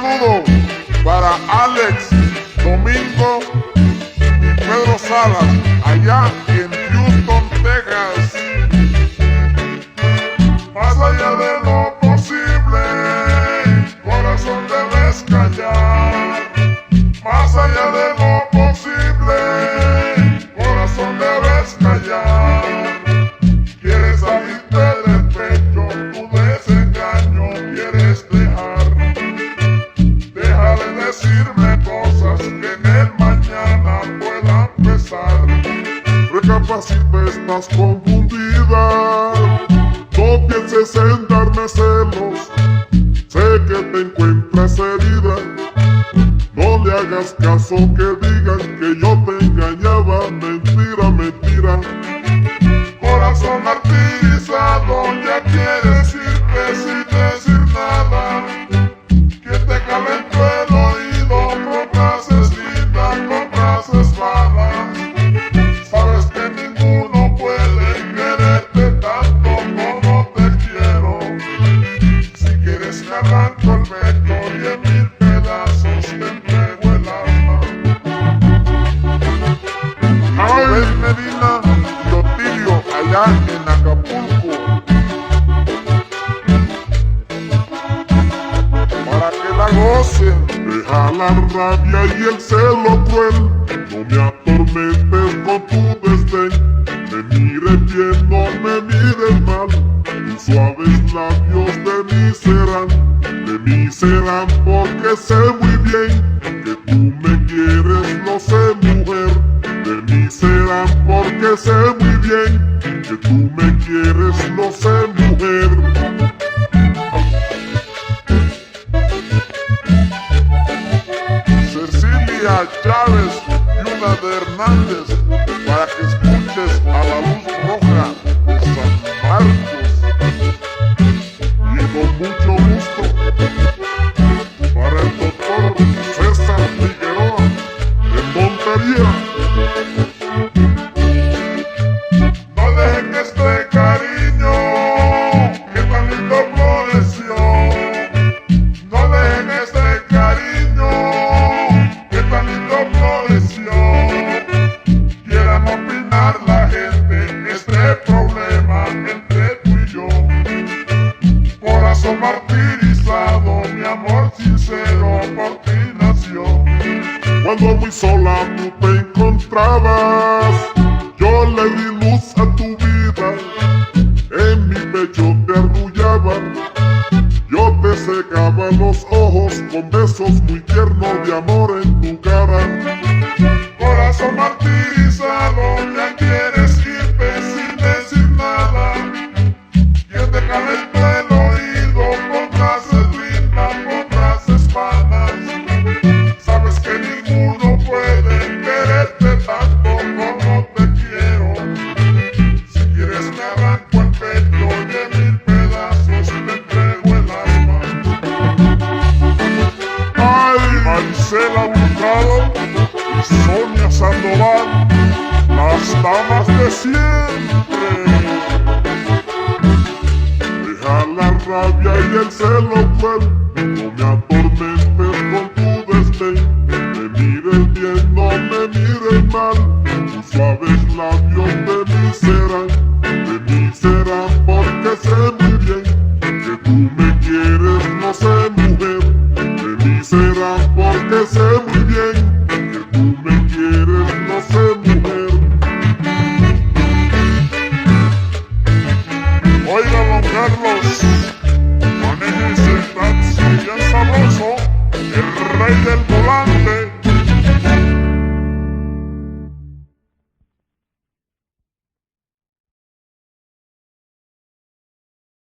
saludo para Alex, Domingo y Pedro Salas, allá en Houston, Texas. Más allá de lo posible, corazón, debes callar. Más allá de lo posible, corazón, debes callar. Quieres salirte del pecho, tu desengaño quieres dejar. Deja de decirme cosas que en el mañana puedan pesar. Recapacita, estás confundida. No pienses en darme celos. Sé que te encuentras herida. No le hagas caso que digan que yo te engañaba. Mentira, mentira. Corazón martirizado, ya quieres irte sin decir nada. Que te calentó el oído con frases lindas, con frases malas. Sabes que ninguno puede quererte tanto como te quiero. Si quieres me arranco el pecho y en mil pedazos te entrego el alma. Abel Medina y Otilio allá en Acapulco, para que la gocen. Deja la rabia y el celo cruel, no me atormentes con tu desdén. Me mires bien, no me mires mal, tus suaves labios de mí serán porque sé muy bien que tú me quieres, lo sé, mujer. De mí serán porque sé muy bien que tú me quieres, lo sé, mujer. Cecilia Chávez y una de Hernández, para que escuches a la luz roja de San Marcos. Y con mucho gusto para el doctor César Figueroa en Montería. No dejen que este cariño que tan lindo floreció, no dejen este cariño que tan lindo floreció. Quieran opinar la gente en este problema entre tú y yo. Corazón martirizado, mi amor sincero por ti nació. Cuando muy sola tú te encontrabas, yo le di luz a tu vida. En mi pecho te arrullaba, yo te secaba los ojos con besos muy tiernos de amor en tu cara. Corazón martirizado, ya quieres irte sin decir nada. ¿Quién te calentó el oído con frases lindas, con frases vanas? Sabes que ninguno puede quererte tanto como te quiero. Si quieres me arranco el pecho y en mil pedazos te entrego el alma. Ay, Marisela Hurtado y Sonia Sandoval, las damas de siempre. Deja la rabia y el celo cruel, no me atormentes con tu desdén. Me mires bien, no me mires mal, tus suaves labios de mí serán porque sé muy bien que tú me quieres, no sé, mujer. De mí serán porque sé muy bien que tú me quieres, no sé, mujer. Oiga, don Carlos, maneje ese taxi bien sabroso, el rey del